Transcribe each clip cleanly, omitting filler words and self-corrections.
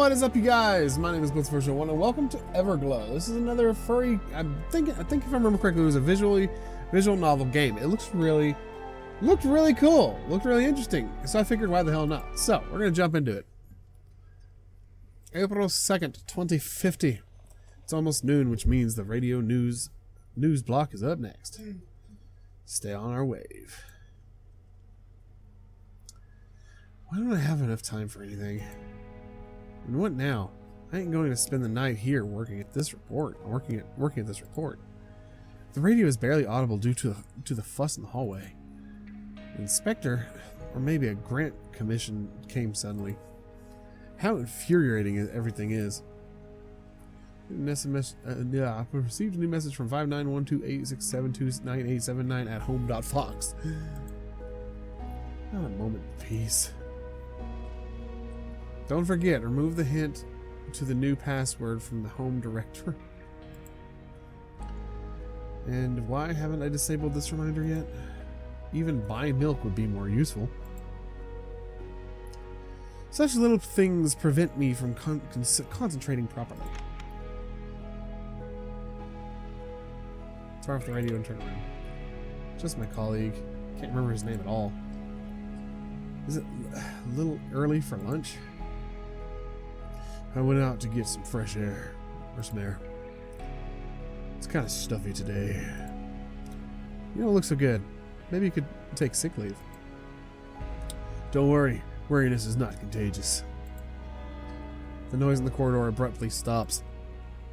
What is up, you guys? My name is Blitzversion1 and welcome to Everglow. This is another furry, I think if I remember correctly, it was a visual novel game. It looked really cool, looked really interesting. So I figured, why the hell not? So we're gonna jump into it. April 2nd, 2050. It's almost noon, which means the radio news block is up next. Stay on our wave. Why don't I have enough time for anything? And what now? I ain't going to spend the night here working at this report. The radio is barely audible due to the fuss in the hallway. An inspector, or maybe a grant commission, came suddenly. How infuriating everything is. I received a new message from 591286729879 at home.fox. Not a moment of peace. Don't forget, remove the hint to the new password from the home directory. And why haven't I disabled this reminder yet? Even buy milk would be more useful. Such little things prevent me from concentrating properly. Turn off the radio and turn around. Just my colleague. Can't remember his name at all. Is it a little early for lunch? I went out to get some fresh air. Or some air. It's kind of stuffy today. You don't look so good. Maybe you could take sick leave. Don't worry. Weariness is not contagious. The noise in the corridor abruptly stops.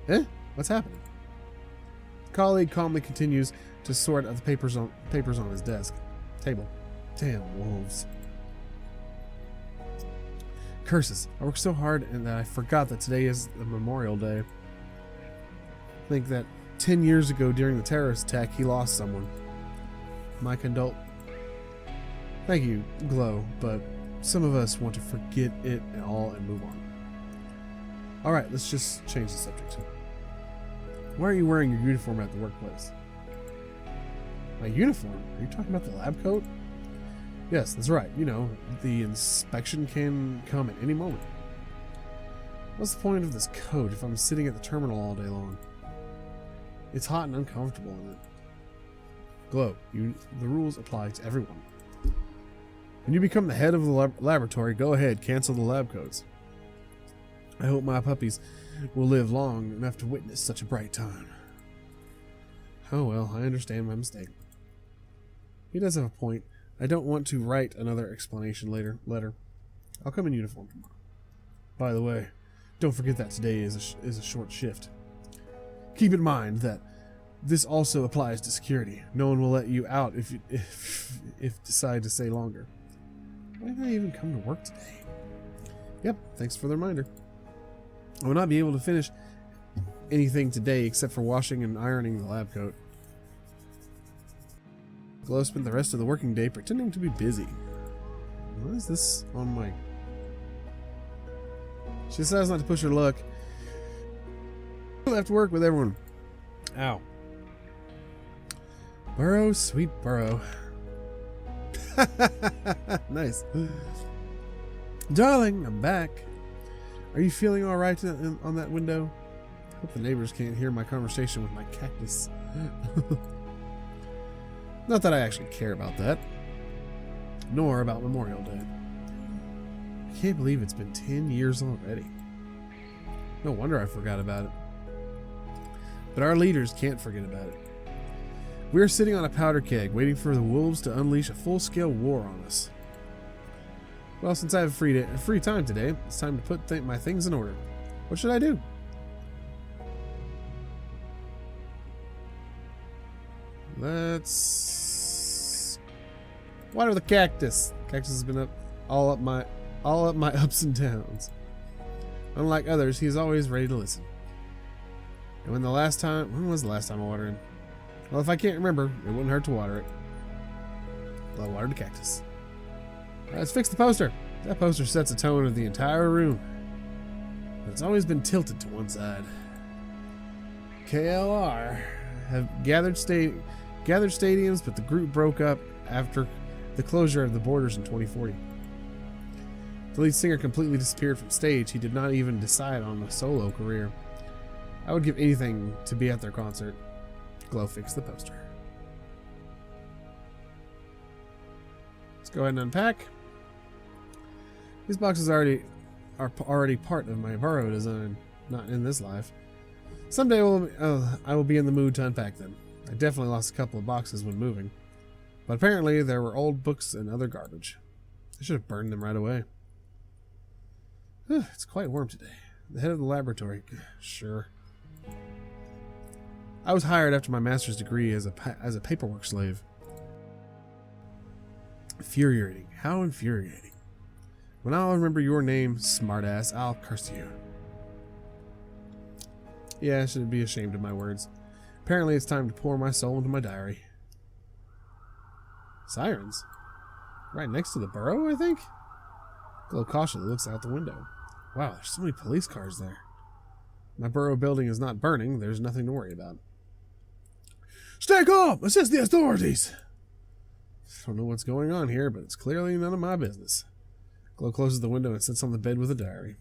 Eh? What's happening? The colleague calmly continues to sort out the papers on his table. Damn wolves. Curses. I worked so hard and that I forgot that today is the Memorial Day. I think that 10 years ago during the terrorist attack he lost someone. My condol. Thank you, Glow, but some of us want to forget it all and move on. Alright, let's just change the subject. Why are you wearing your uniform at the workplace? My uniform? Are you talking about the lab coat? Yes, that's right. You know, the inspection can come at any moment. What's the point of this coat if I'm sitting at the terminal all day long? It's hot and uncomfortable in it. Glow, the rules apply to everyone. When you become the head of the laboratory, go ahead, cancel the lab coats. I hope my puppies will live long enough to witness such a bright time. Oh well, I understand my mistake. He does have a point. I don't want to write another explanation letter. I'll come in uniform tomorrow. By the way, don't forget that today is a short shift. Keep in mind that this also applies to security. No one will let you out if decide to stay longer. Why did I even come to work today? Yep, thanks for the reminder. I will not be able to finish anything today except for washing and ironing the lab coat. Glow spent the rest of the working day pretending to be busy. What is this on my... She decides not to push her luck. Left work with everyone. Ow. Burrow, sweet burrow. Nice. Darling, I'm back. Are you feeling alright on that window? Hope the neighbors can't hear my conversation with my cactus. Not that I actually care about that. Nor about Memorial Day. I can't believe it's been 10 years already. No wonder I forgot about it. But our leaders can't forget about it. We're sitting on a powder keg, waiting for the wolves to unleash a full-scale war on us. Well, since I have free time today, it's time to put my things in order. What should I do? Let's water the cactus. Cactus has been all up my ups and downs. Unlike others, he's always ready to listen. And when was the last time I watered him? Well, if I can't remember, it wouldn't hurt to water it. Well, I watered the cactus. Alright, let's fix the poster. That poster sets the tone of the entire room. But it's always been tilted to one side. KLR have gathered stadiums, but the group broke up after the closure of the borders in 2040. The lead singer completely disappeared from stage. He did not even decide on a solo career. I would give anything to be at their concert. Glow fixed the poster. Let's go ahead and unpack. These boxes are already part of my burrow design, not in this life. Someday I will be in the mood to unpack them. I definitely lost a couple of boxes when moving, but apparently there were old books and other garbage. I should have burned them right away. It's quite warm today. The head of the laboratory. Sure. I was hired after my master's degree as a paperwork slave. Infuriating. How infuriating. When I'll remember your name, smartass, I'll curse you. Yeah, I should be ashamed of my words. Apparently it's time to pour my soul into my diary. Sirens? Right next to the burrow, I think? Glow cautiously looks out the window. Wow, there's so many police cars there. My burrow building is not burning. There's nothing to worry about. Stay calm! Assist the authorities! I don't know what's going on here, but it's clearly none of my business. Glow closes the window and sits on the bed with a diary.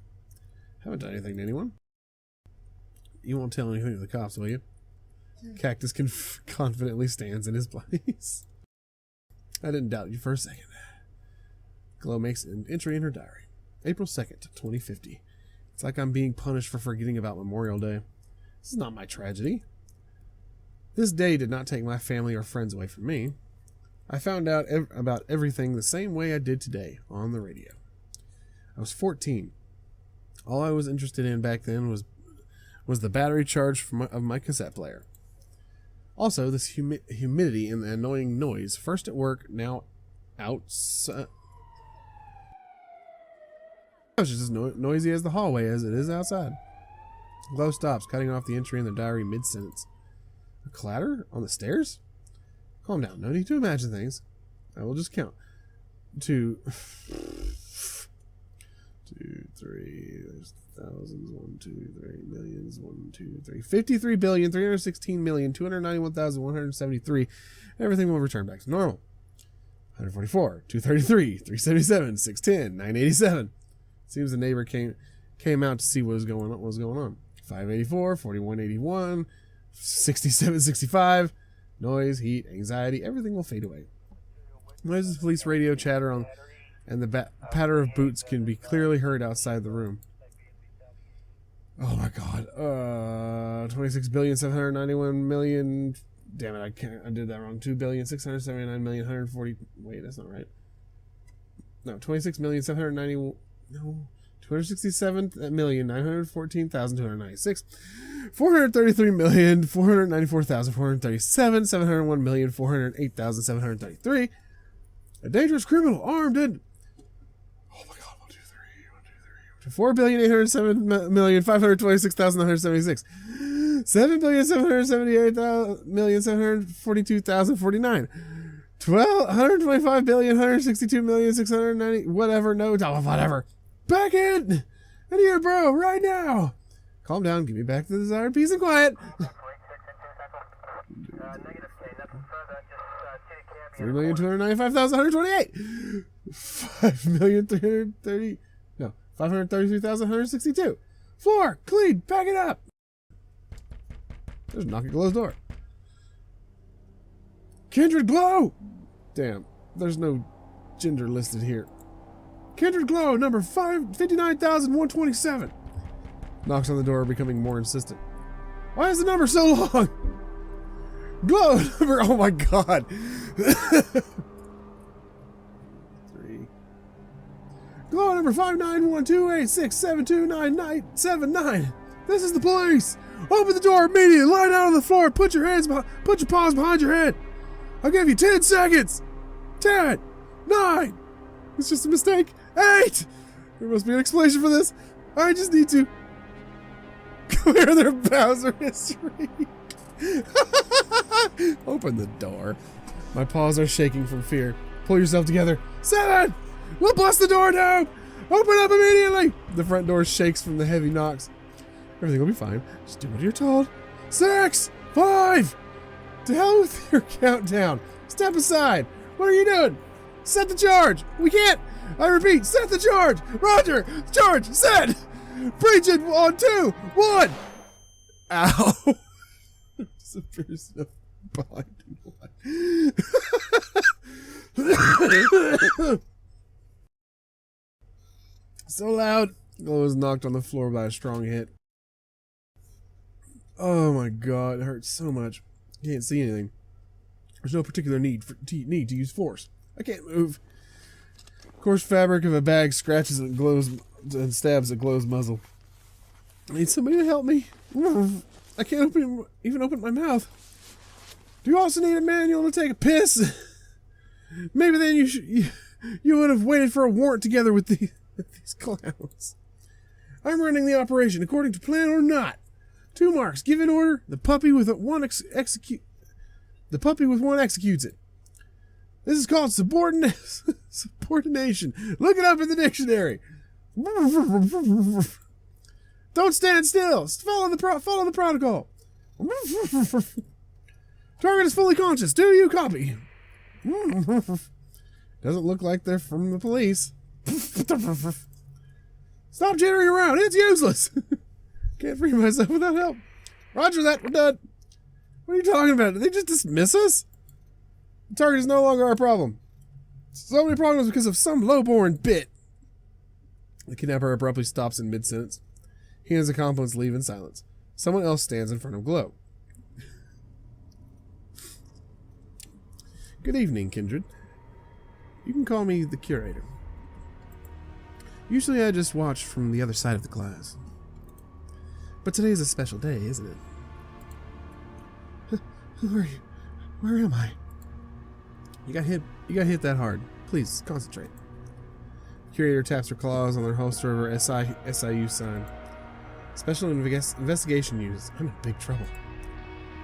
Haven't done anything to anyone. You won't tell anything to the cops, will you? Cactus confidently stands in his place. I didn't doubt you for a second. Glow makes an entry in her diary. April 2nd, 2050. It's like I'm being punished for forgetting about Memorial Day. This is not my tragedy. This day did not take my family or friends away from me. I found out about everything the same way I did today, on the radio. I was 14. All I was interested in back then was the battery charge of my cassette player. Also, this humidity and the annoying noise, first at work, now outside. It was just as noisy as the hallway as it is outside. Glow stops, cutting off the entry in the diary mid-sentence. A clatter on the stairs? Calm down. No need to imagine things. I will just count. 2, 3. There's thousands. 1, 2, 3 millions. 1, 2, 3. 53,316,291,173. Everything will return back to normal. 144, 233, 377, 610, 987. Seems the neighbor came out to see what was going on. 584, 4181, 6765. Noise, heat, anxiety, everything will fade away. Noises, police radio chatter on, and the patter of boots can be clearly heard outside the room. Oh my God! 26,791,000,000. Damn it! I did that wrong. 2,679,140,000. Wait, that's not right. No, 26,790. No, 267,914,296. 433,494,437. 701,408,733. A dangerous criminal armed and. Oh my God! 1, 2, 3. 4,807,526,976. 7,778,742,049. 125,162,690. Whatever. No. Whatever. Back in! In here, bro, right now! Calm down, give me back the desired peace and quiet. 3,295,128. 5,330. No, 533,162. Floor, clean, back it up. There's a knock at Glow's door. Kindred Glow! Damn, there's no gender listed here. Kindred Glow, number 59,127. Knocks on the door, becoming more insistent. Why is the number so long? Glow number, oh my God. 3. Glow number 59128672979. This is the police. Open the door immediately. Lie down on the floor. Put your paws behind your head. I'll give you 10 seconds. 10, 9. It's just a mistake. 8. There must be an explanation for this. I just need to clear their browser history. Open the door. My paws are shaking from fear. Pull yourself together. 7. We'll bust the door down. Open up immediately. The front door shakes from the heavy knocks. Everything will be fine. Just do what you're told. 6, 5. To hell with your countdown. Step aside. What are you doing? Set the charge. We can't. I repeat, set the charge! Roger! Charge set! Breach it on 2, 1! Ow! There's a person behind me. So loud. Glow was knocked on the floor by a strong hit. Oh my god, it hurts so much. Can't see anything. There's no particular need to use force. I can't move. Coarse fabric of a bag scratches at Glow's and stabs at Glow's muzzle. I need somebody to help me. I can't even open my mouth. Do you also need a manual to take a piss? Maybe then you would have waited for a warrant together with these clowns. I'm running the operation according to plan or not. 2 marks. Give an order. The puppy with one executes it. This is called subordination. Look it up in the dictionary. Don't stand still. Follow the protocol. Target is fully conscious. Do you copy? Doesn't look like they're from the police. Stop jittering around. It's useless. Can't free myself without help. Roger that. We're done. What are you talking about? Did they just dismiss us? The target is no longer our problem. So many problems because of some low-born bit. The kidnapper abruptly stops in mid-sentence. He and his accomplice leave in silence. Someone else stands in front of Glow. Good evening, Kindred. You can call me the curator. Usually I just watch from the other side of the class. But today's a special day, isn't it? Who are you? Where am I? You got hit that hard. Please, concentrate. Curator taps her claws on their holster of her SIU sign. Special investigation units. I'm in big trouble.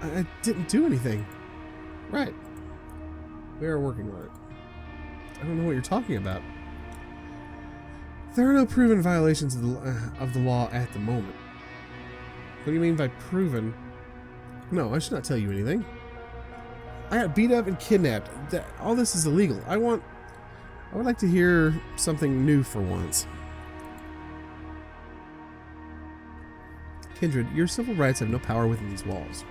I didn't do anything. Right. We are working on it. I don't know what you're talking about. There are no proven violations of the law at the moment. What do you mean by proven? No, I should not tell you anything. I got beat up and kidnapped. All this is illegal. I would like to hear something new for once. Kindred, your civil rights have no power within these walls.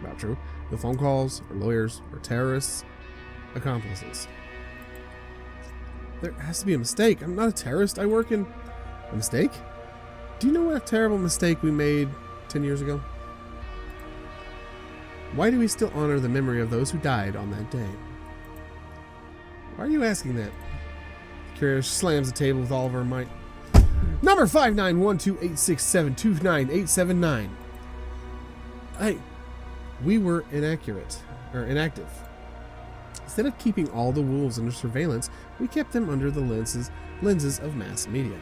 Not true. No phone calls, or lawyers, or terrorists, accomplices. There has to be a mistake. I'm not a terrorist. I work in... A mistake? Do you know what a terrible mistake we made 10 years ago? Why do we still honor the memory of those who died on that day? Why are you asking that? The curator slams the table with all of her might. Number 5912867298979. We were inactive. Instead of keeping all the wolves under surveillance, we kept them under the lenses of mass media.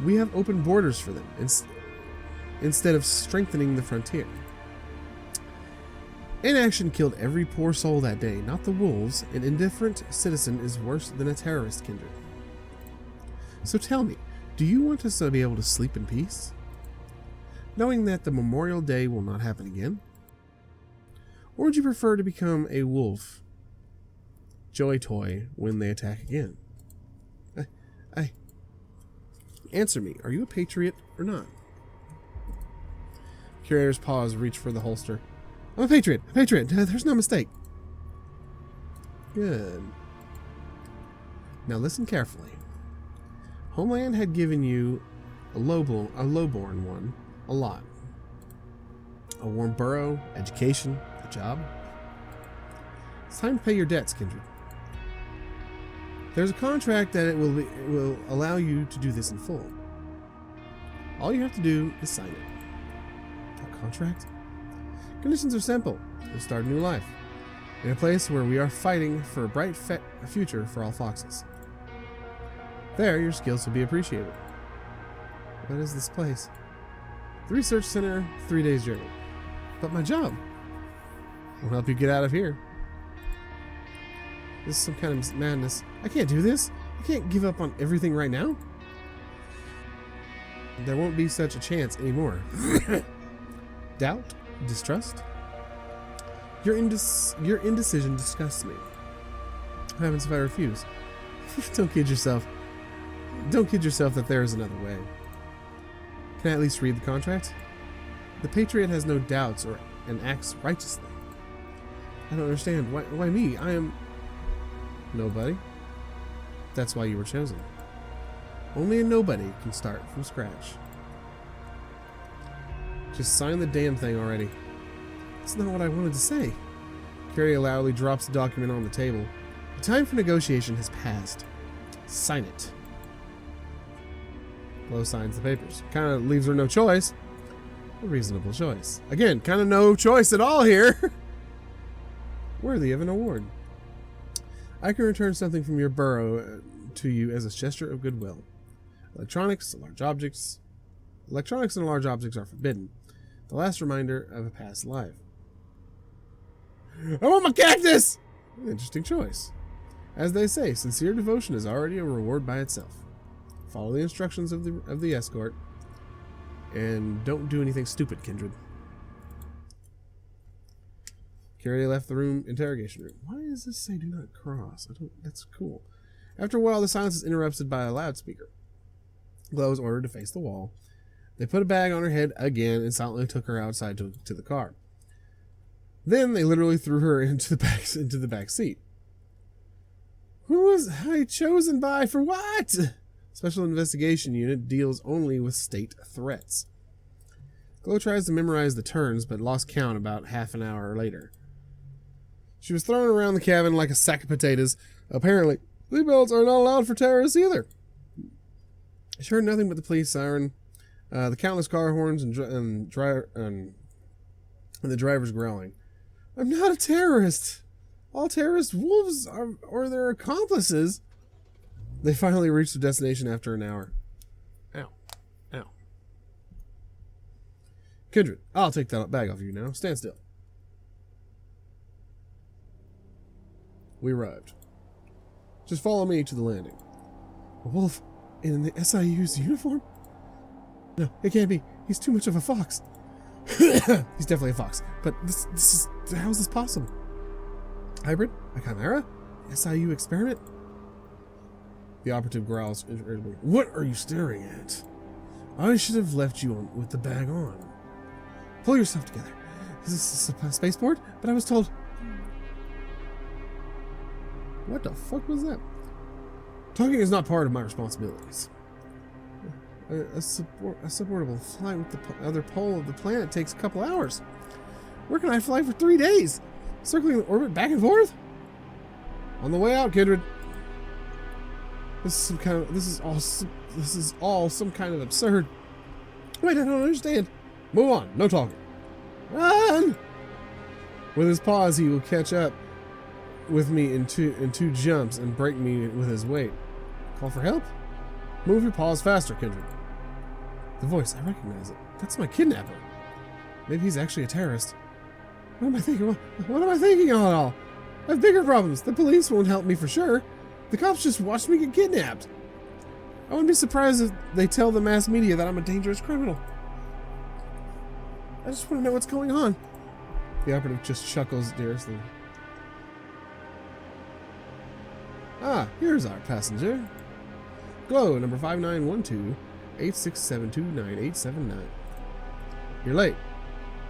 We have open borders for them instead of strengthening the frontier. Inaction killed every poor soul that day, not the wolves. An indifferent citizen is worse than a terrorist, Kindred. So tell me, do you want us to be able to sleep in peace? Knowing that the Memorial Day will not happen again? Or would you prefer to become a wolf joy toy when they attack again? Answer me, are you a patriot or not? Curator's paws reach for the holster. I'm a patriot. There's no mistake. Good. Now listen carefully. Homeland had given you a lowborn one a lot. A warm burrow, education, a job. It's time to pay your debts, Kindred. There's a contract that it will allow you to do this in full. All you have to do is sign it. A contract? Conditions are simple. You'll start a new life in a place where we are fighting for a bright future for all foxes. There, your skills will be appreciated. What is this place? The research center, 3 days journey. But my job will help you get out of here. This is some kind of madness. I can't do this. I can't give up on everything right now. There won't be such a chance anymore. Doubt? Distrust? Your indecision disgusts me. What happens if I refuse? Don't kid yourself. Don't kid yourself that there is another way. Can I at least read the contract? The Patriot has no doubts and acts righteously. I don't understand. Why me? I am... Nobody. That's why you were chosen. Only a nobody can start from scratch. Just sign the damn thing already. That's not what I wanted to say. Carrie loudly drops the document on the table. The time for negotiation has passed. Sign it. Glow signs the papers. Kind of leaves her no choice. A reasonable choice. Again, kind of no choice at all here. Worthy of an award. I can return something from your burrow to you as a gesture of goodwill. Electronics and large objects are forbidden. The last reminder of a past life. I want my cactus! Interesting choice. As they say, sincere devotion is already a reward by itself. Follow the instructions of the escort, and don't do anything stupid, Kindred. Carrie left the interrogation room. Why does this say do not cross? That's cool. After a while, the silence is interrupted by a loudspeaker. Glow is ordered to face the wall. They put a bag on her head again and silently took her outside to the car. Then they literally threw her into the back seat. Who was I chosen by for what? Special Investigation Unit deals only with state threats. Glow tries to memorize the turns, but lost count about half an hour later. She was thrown around the cabin like a sack of potatoes. Apparently, seatbelts are not allowed for terrorists either. She heard nothing but the police siren, the countless car horns, and the driver's growling. I'm not a terrorist. All terrorist wolves or their accomplices. They finally reached their destination after an hour. Ow. Ow. Kindred, I'll take that bag off you now. Stand still. We arrived. Just follow me to the landing. A wolf in the SIU's uniform? No, it can't be. He's too much of a fox. He's definitely a fox. But this is... How is this possible? Hybrid? A chimera? SIU experiment? The operative growls irritably. What are you staring at? I should have left you with the bag on. Pull yourself together. Is this a spaceport? But I was told... What the fuck was that? Talking is not part of my responsibilities. A suborbital flight with the other pole of the planet takes a couple hours. Where can I fly for 3 days? Circling the orbit back and forth? On the way out, Kindred. This is all some kind of absurd. Wait, I don't understand. Move on. No talking. Run! With his paws, he will catch up with me in two jumps and break me with his weight. Call for help? Move your paws faster, Kindred. The voice, I recognize it. That's my kidnapper. Maybe he's actually a terrorist. What am I thinking? What am I thinking of it all? I have bigger problems. The police won't help me for sure. The cops just watched me get kidnapped. I wouldn't be surprised if they tell the mass media that I'm a dangerous criminal. I just want to know what's going on. The operative just chuckles derisely. Ah, here's our passenger. Glow, number 5912-8672-9879. You're late.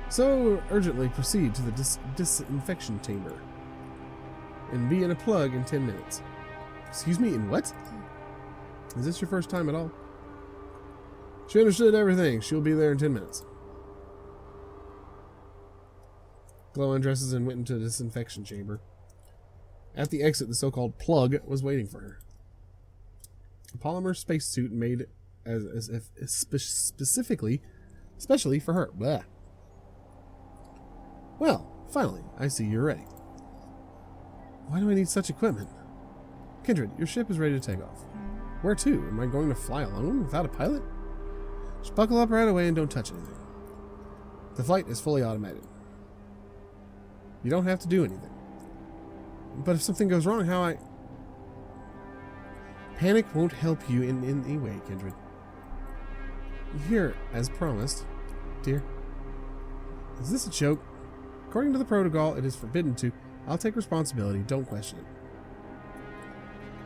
So urgently proceed to the disinfection chamber. And be in a plug in 10 minutes. Excuse me, in what? Is this your first time at all? She understood everything. She'll be there in 10 minutes. Glow undresses and went into the disinfection chamber. At the exit, the so-called plug was waiting for her. A polymer spacesuit made as if specially for her. Blah. Well, finally, I see you're ready. Why do I need such equipment? Kindred, your ship is ready to take off. Where to? Am I going to fly alone without a pilot? Just buckle up right away and don't touch anything. The flight is fully automated. You don't have to do anything. But if something goes wrong, how I... Panic won't help you in any way, Kindred. Here, as promised, dear. Is this a joke? According to the protocol, it is forbidden to... I'll take responsibility, don't question it.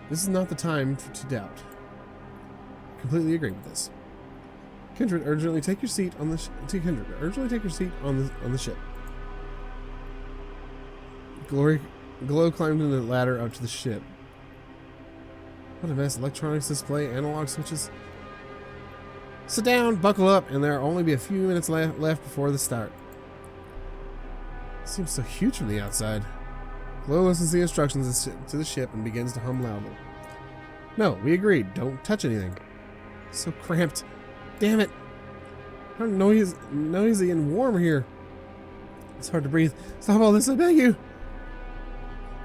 This is not the time to doubt. Completely agree with this. Kindred, urgently take your seat on the ship. Glow climbed in the ladder up to the ship. What a mess. Electronics display, analog switches. Sit down, buckle up, and there will only be a few minutes left before the start. It seems so huge from the outside. Glow listens to the instructions to the ship and begins to hum loudly. No, we agreed. Don't touch anything. So cramped. Damn it. How noisy and warm here. It's hard to breathe. Stop all this, I beg you.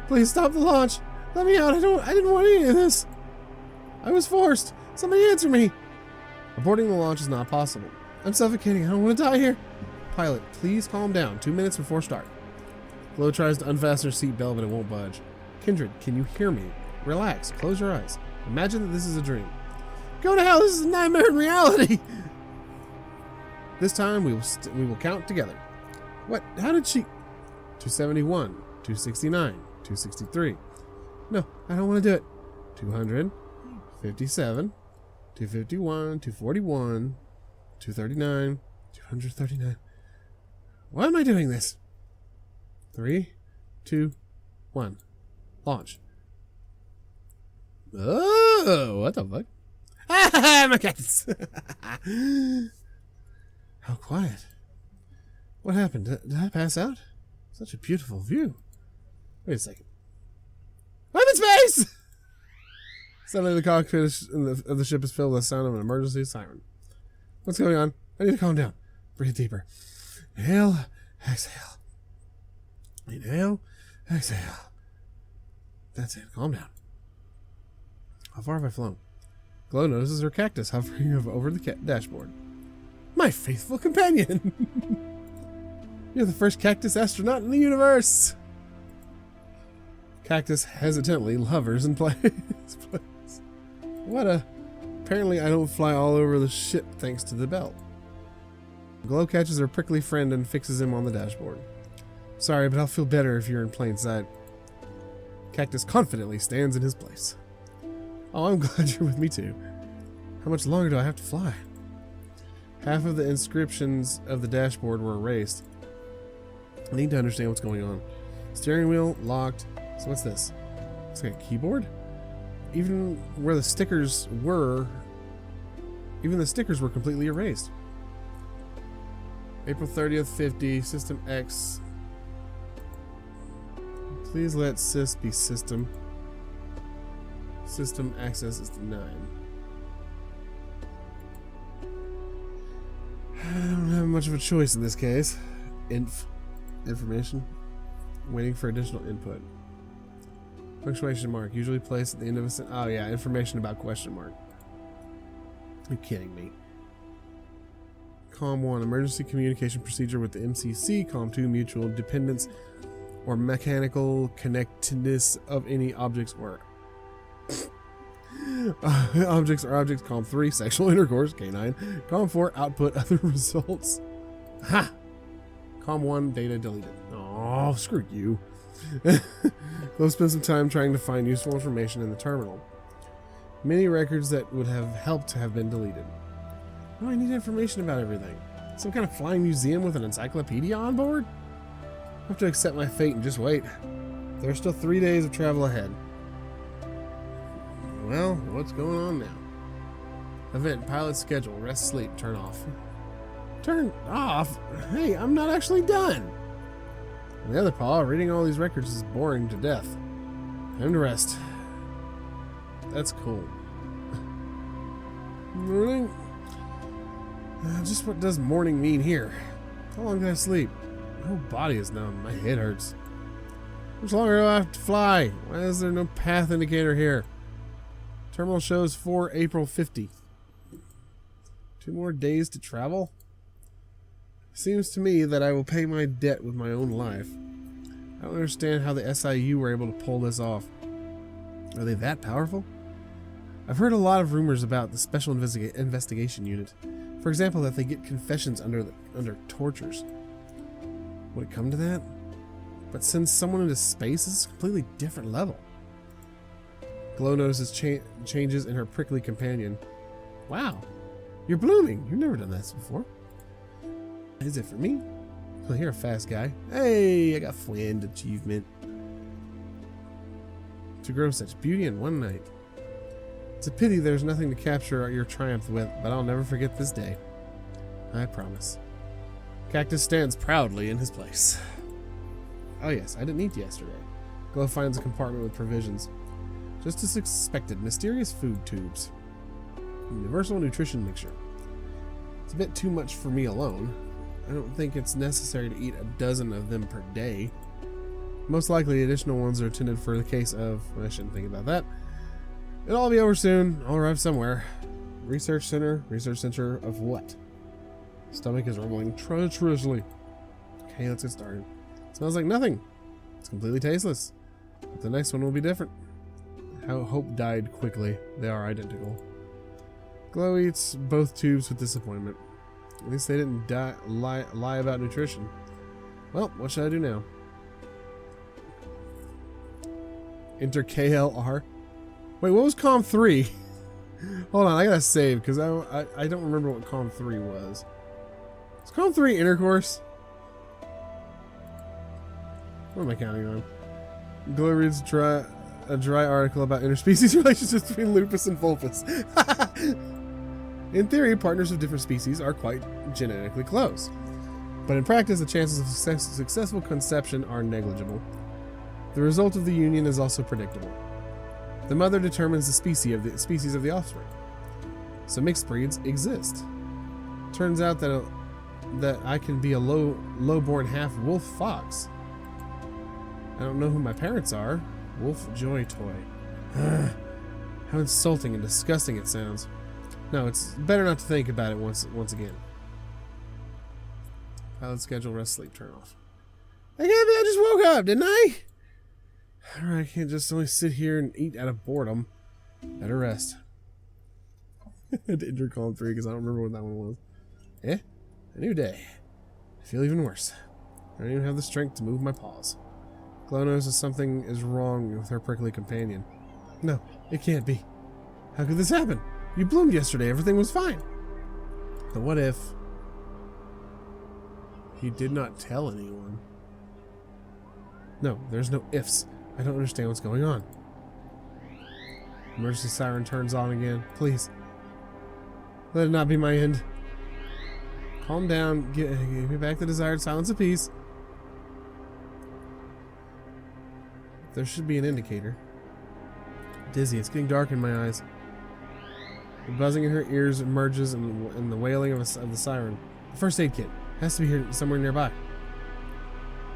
Please stop the launch. Let me out. I didn't want any of this. I was forced. Somebody answer me. Aborting the launch is not possible. I'm suffocating. I don't want to die here. Pilot, please calm down. 2 minutes before start. Glow tries to unfasten her seatbelt, but it won't budge. Kindred, can you hear me? Relax. Close your eyes. Imagine that this is a dream. Go to hell. This is a nightmare in reality. This time we will count together. What? How did she? 271, 269, 263. No, I don't want to do it. 200, 57, 251, 241, 239, 239. Why am I doing this? 3, 2, 1. Launch. Oh, what the fuck? Ah, my cactus. How quiet. What happened? Did I pass out? Such a beautiful view. Wait a second. I'm in space! Suddenly the cockpit of the ship is filled with the sound of an emergency siren. What's going on? I need to calm down. Breathe deeper. Inhale, exhale. Inhale, exhale. That's it. Calm down. How far have I flown? Glow notices her cactus hovering over the dashboard. My faithful companion! You're the first cactus astronaut in the universe! Cactus hesitantly hovers in place. Apparently I don't fly all over the ship thanks to the belt. Glow catches her prickly friend and fixes him on the dashboard. Sorry, but I'll feel better if you're in plain sight. Cactus confidently stands in his place. Oh, I'm glad you're with me too. How much longer do I have to fly? Half of the inscriptions of the dashboard were erased. I need to understand what's going on. Steering wheel locked. So what's this? It's like a keyboard? Even where the stickers were, completely erased. April 30th, 50, System X. Please let sys be system. System access is denied. I don't have much of a choice in this case. Information. Waiting for additional input. Punctuation mark. Usually placed at the end of a sentence. Oh yeah, information about question mark. You're kidding me. COM 1. Emergency communication procedure with the MCC. COM 2. Mutual dependence or mechanical connectedness of any objects or objects or objects. COM 3. Sexual intercourse. K9. COM 4. Output other results. Ha! COM 1. Data deleted. Oh, screw you. We'll spend some time trying to find useful information in the terminal. Many records that would have helped to have been deleted. Oh, I need information about everything. Some kind of flying museum with an encyclopedia on board? I have to accept my fate and just wait. There are still 3 days of travel ahead. Well, what's going on now? Event, pilot schedule, rest, sleep, turn off. Turn off? Hey, I'm not actually done. On the other paw, reading all these records is boring to death. Time to rest. That's cool. Morning? Just what does morning mean here? How long did I sleep? My whole body is numb. My head hurts. How much longer do I have to fly? Why is there no path indicator here? Terminal shows 4 April 50. 2 more days to travel? Seems to me that I will pay my debt with my own life. I don't understand how the SIU were able to pull this off. Are they that powerful? I've heard a lot of rumors about the Special Investigation Unit. For example, that they get confessions under tortures. Would it come to that? But send someone into space is a completely different level. Glow notices changes in her prickly companion. Wow, you're blooming. You've never done this before. Is it for me? Well, you're a fast guy. Hey, I got friend achievement. To grow such beauty in one night. It's a pity there's nothing to capture your triumph with, but I'll never forget this day. I promise. Cactus stands proudly in his place. Oh yes, I didn't eat yesterday. Glow finds a compartment with provisions. Just as expected, mysterious food tubes. Universal nutrition mixture. It's a bit too much for me alone. I don't think it's necessary to eat a dozen of them per day. Most likely additional ones are intended for the case of... I shouldn't think about that. It'll all be over soon. I'll arrive somewhere. Research center. Research center of what? Stomach is rumbling treacherously. Okay, let's get started. It smells like nothing. It's completely tasteless. But the next one will be different. How Hope died quickly. They are identical. Glow eats both tubes with disappointment. At least they didn't lie about nutrition. Well, what should I do now? Enter KLR. Wait, what was COM 3? Hold on, I gotta save because I don't remember what COM 3 was. Is COM 3 intercourse? What am I counting on? Glow reads a dry article about interspecies relationships between lupus and vulpus. In theory, partners of different species are quite genetically close. But in practice, the chances of successful conception are negligible. The result of the union is also predictable. The mother determines the species of the offspring. So mixed breeds exist. Turns out that I can be a low-born half-wolf fox. I don't know who my parents are. Wolf Joy Toy. How insulting and disgusting it sounds. No, it's better not to think about it once again. Pilot schedule, rest, sleep, turn off. I can't be, I just woke up, didn't I? Alright, I can't just only sit here and eat out of boredom. Better rest. I had to enter column 3 because I don't remember what that one was. A new day. I feel even worse. I don't even have the strength to move my paws. Glow notices something is wrong with her prickly companion. No, it can't be. How could this happen? You bloomed yesterday. Everything was fine. But what if he did not tell anyone? No, there's no ifs. I don't understand what's going on. Emergency siren turns on again. Please. Let it not be my end. Calm down. Give me back the desired silence of peace. There should be an indicator. Dizzy. It's getting dark in my eyes. The buzzing in her ears emerges in the wailing of the siren. The first aid kit has to be here somewhere nearby.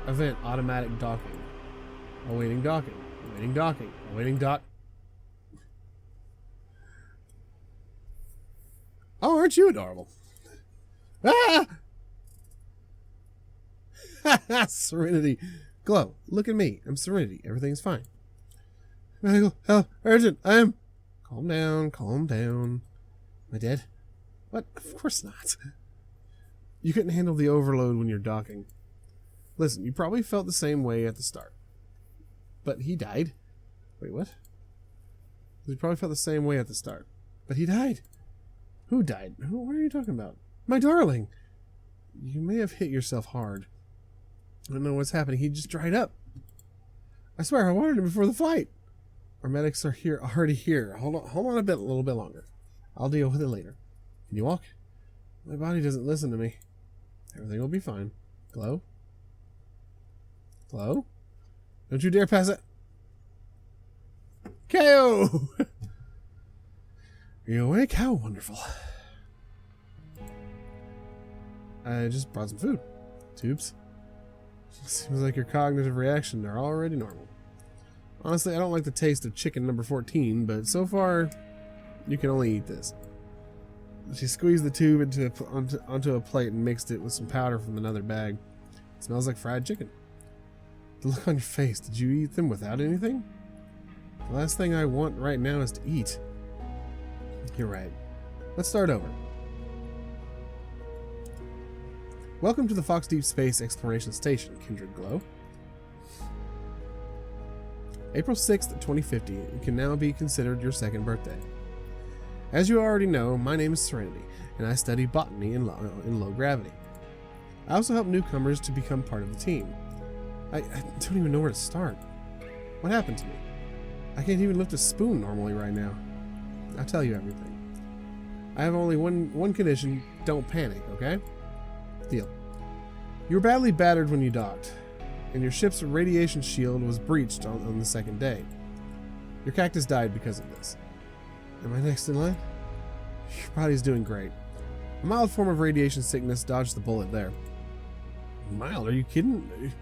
Event automatic docking. Awaiting docking. Awaiting docking. Awaiting dock. Oh, aren't you adorable? Ah! Serenity. Glow, look at me. I'm Serenity. Everything's fine. Medical help. Urgent. I am. Calm down. Calm down. Am I dead? What? Of course not. You couldn't handle the overload when you're docking. Listen, you probably felt the same way at the start. But he died. Wait, what? You probably felt the same way at the start. But he died. Who died? What are you talking about? My darling. You may have hit yourself hard. I don't know what's happening. He just dried up. I swear I wanted him before the flight. Our medics are already here. Hold on a little bit longer. I'll deal with it later. Can you walk? My body doesn't listen to me. Everything will be fine. Glow? Glow? Don't you dare pass it. KO! Are you awake? How wonderful. I just brought some food. Tubes. Seems like your cognitive reaction are already normal. Honestly, I don't like the taste of chicken number 14, but so far, you can only eat this. She squeezed the tube onto a plate and mixed it with some powder from another bag. It smells like fried chicken. The look on your face, did you eat them without anything? The last thing I want right now is to eat. You're right. Let's start over. Welcome to the Fox Deep Space Exploration Station, Kindred Glow. April 6th, 2050 can now be considered your second birthday. As you already know, my name is Serenity, and I study botany in low gravity. I also help newcomers to become part of the team. I don't even know where to start. What happened to me? I can't even lift a spoon normally right now. I'll tell you everything. I have only one condition. Don't panic, okay? Deal. You were badly battered when you docked, and your ship's radiation shield was breached on the second day. Your cactus died because of this. Am I next in line? Your body's doing great. A mild form of radiation sickness dodged the bullet there. Mild? Are you kidding?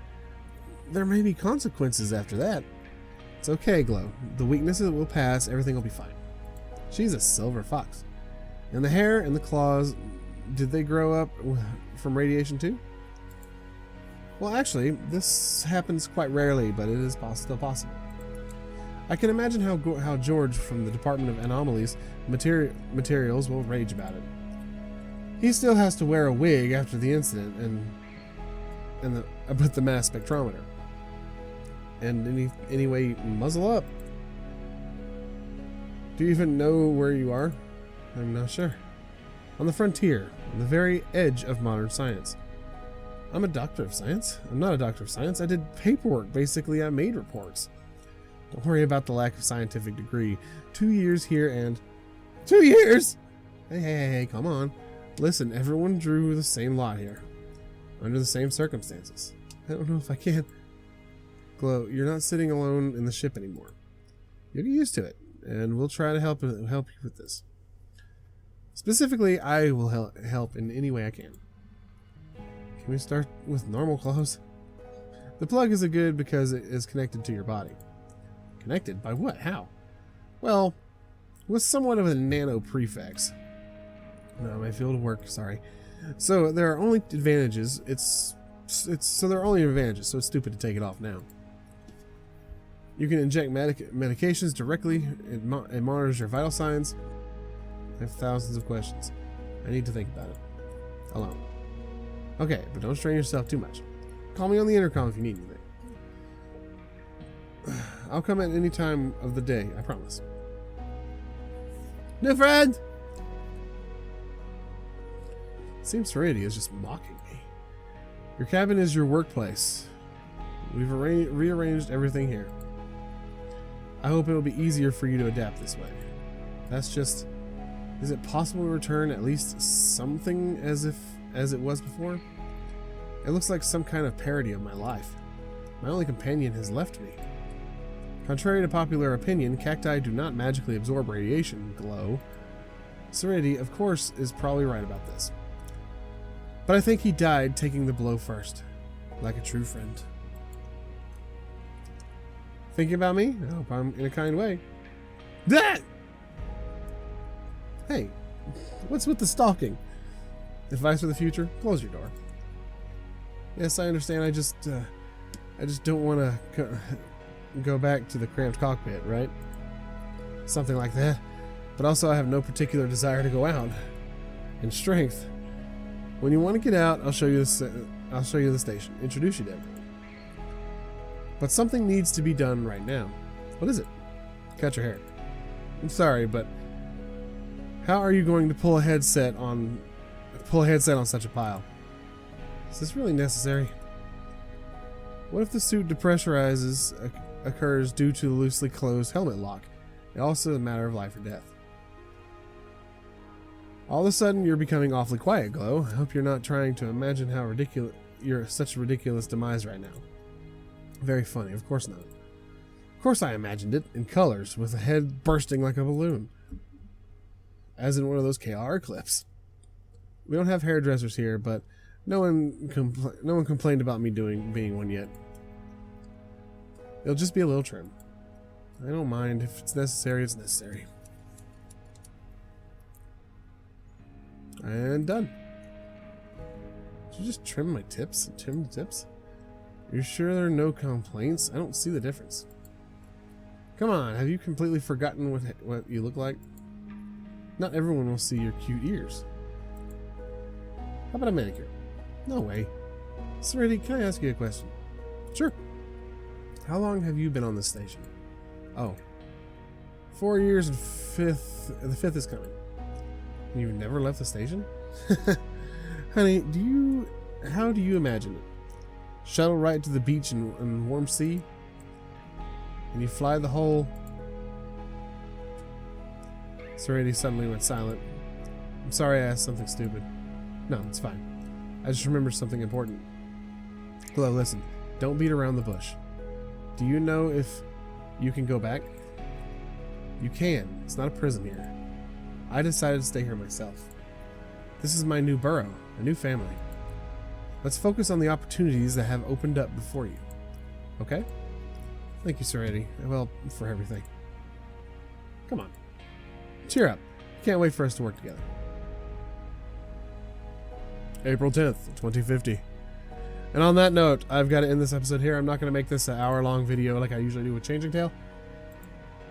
There may be consequences after that. It's okay, Glow. The weaknesses will pass. Everything will be fine. She's a silver fox. And the hair and the claws, did they grow up from radiation too? Well, actually, this happens quite rarely, but it is still possible. I can imagine how George from the Department of Anomalies Materials will rage about it. He still has to wear a wig after the incident with the mass spectrometer. And anyway, muzzle up. Do you even know where you are? I'm not sure. On the frontier, on the very edge of modern science. I'm a doctor of science. I'm not a doctor of science. I did paperwork. Basically, I made reports. Don't worry about the lack of scientific degree. 2 years here and... 2 years?! Hey, come on. Listen, everyone drew the same lot here. Under the same circumstances. I don't know if I can. Glow, you're not sitting alone in the ship anymore. You'll get used to it, and we'll try to help you with this. Specifically, I will help in any way I can. Can we start with normal clothes? The plug is good because it is connected to your body. Connected? By what? How? Well, with somewhat of a nano prefix. No, my field of work, sorry. So there are only advantages. There are only advantages, so it's stupid to take it off now. You can inject medications directly. It monitors your vital signs. I have thousands of questions. I need to think about it. Alone. Okay, but don't strain yourself too much. Call me on the intercom if you need anything. I'll come at any time of the day, I promise. New friend! Seems Serenity is just mocking me. Your cabin is your workplace. We've rearranged everything here. I hope it will be easier for you to adapt this way. That's just... Is it possible to return at least something as it was before? It looks like some kind of parody of my life. My only companion has left me. Contrary to popular opinion, cacti do not magically absorb radiation, Glow. Serenity, of course, is probably right about this. But I think he died taking the blow first, like a true friend. Thinking about me? I hope I'm in a kind way. That! Hey, what's with the stalking? Advice for the future? Close your door. Yes, I understand. I just don't want to go back to the cramped cockpit, right? Something like that. But also, I have no particular desire to go out. And strength. When you want to get out, I'll show you the station. Introduce you to everyone. But something needs to be done right now. What is it? Cut your hair. I'm sorry, but how are you going to pull a headset on such a pile? Is this really necessary? What if the suit depressurizes occurs due to the loosely closed helmet lock? It's also a matter of life or death. All of a sudden, you're becoming awfully quiet, Glow. I hope you're not trying to imagine how ridiculous you're such a ridiculous demise right now. Very funny, of course not. Of course I imagined it, in colors, with a head bursting like a balloon. As in one of those KR clips. We don't have hairdressers here, but no one complained about me being one yet. It'll just be a little trim. I don't mind. If it's necessary, it's necessary. And done. Did you just trim my tips? Trim the tips? Are you sure there are no complaints? I don't see the difference. Come on, have you completely forgotten what you look like? Not everyone will see your cute ears. How about a manicure? No way. Serenity, can I ask you a question? Sure. How long have you been on this station? Oh. 4 years and the fifth is coming. You never left the station? Honey, how do you imagine it? Shuttle right to the beach in warm sea? And you fly the whole... Serenity suddenly went silent. I'm sorry I asked something stupid. No, it's fine. I just remembered something important. Hello, listen. Don't beat around the bush. Do you know if you can go back? You can. It's not a prison here. I decided to stay here myself. This is my new burrow, a new family. Let's focus on the opportunities that have opened up before you. Okay? Thank you, Serenity. Well, for everything. Come on. Cheer up. Can't wait for us to work together. April 10th, 2050. And on that note, I've got to end this episode here. I'm not going to make this an hour-long video like I usually do with Changing Tale.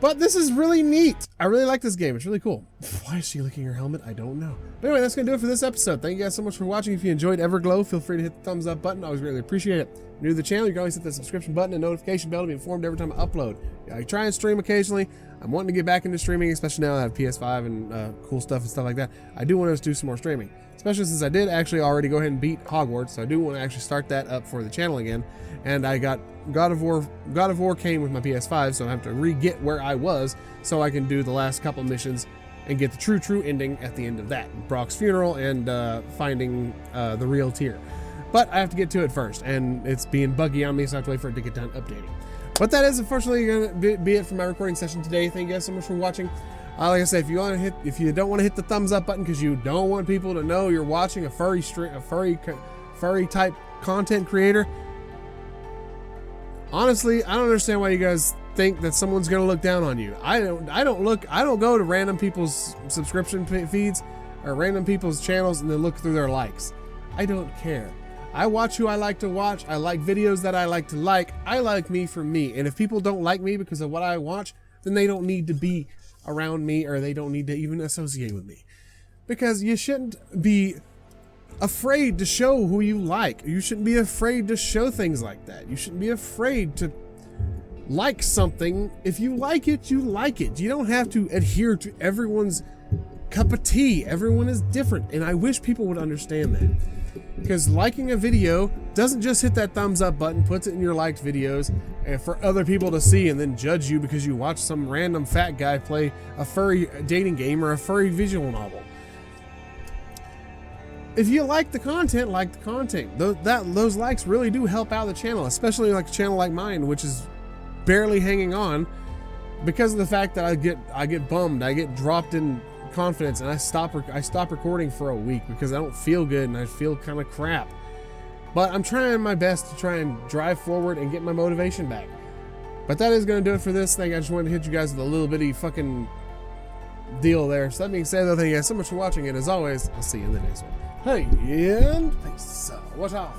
But this is really neat. I really like this game. It's really cool. Why is she licking her helmet? I don't know. But anyway, that's going to do it for this episode. Thank you guys so much for watching. If you enjoyed Everglow, feel free to hit the thumbs up button. I always really appreciate it. If you're new to the channel, you can always hit the subscription button and notification bell to be informed every time I upload. I try and stream occasionally. I'm wanting to get back into streaming, especially now that I have PS5 and cool stuff and stuff like that. I do want to do some more streaming, especially since I did actually already go ahead and beat Hogwarts. So I do want to actually start that up for the channel again. And I got God of War came with my PS5, so I have to re-get where I was so I can do the last couple missions and get the true ending at the end of that. Brock's funeral and finding the real Tyr. But I have to get to it first, and it's being buggy on me, so I have to wait for it to get done updating. But that is unfortunately going to be it for my recording session today. Thank you guys so much for watching. Like I said, if you don't want to hit the thumbs up button because you don't want people to know you're watching a furry type content creator, honestly, I don't understand why you guys think that someone's gonna look down on you. I don't go to random people's subscription feeds or random people's channels and then look through their likes. I don't care. I watch who I like to watch. I like videos that I like to like. I like me for me. And if people don't like me because of what I watch, then they don't need to be around me, or they don't need to even associate with me. Because you shouldn't be afraid to show who you like. You shouldn't be afraid to show things like that. You shouldn't be afraid to like something. If you like it, you like it. You don't have to adhere to everyone's cup of tea. Everyone is different, and I wish people would understand that. Because liking a video doesn't just hit that thumbs up button, puts it in your liked videos, and for other people to see and then judge you because you watch some random fat guy play a furry dating game or a furry visual novel. If you like the content, like the content. Those likes really do help out the channel, especially like a channel like mine, which is barely hanging on because of the fact that I get bummed, I get dropped in confidence, and I stop recording for a week because I don't feel good and I feel kind of crap. But I'm trying my best to try and drive forward and get my motivation back. But that is going to do it for this thing. I just wanted to hit you guys with a little bitty fucking deal there. So that being said, though, thank you guys so much for watching, and as always, I'll see you in the next one. Hey, and peace. Watch out.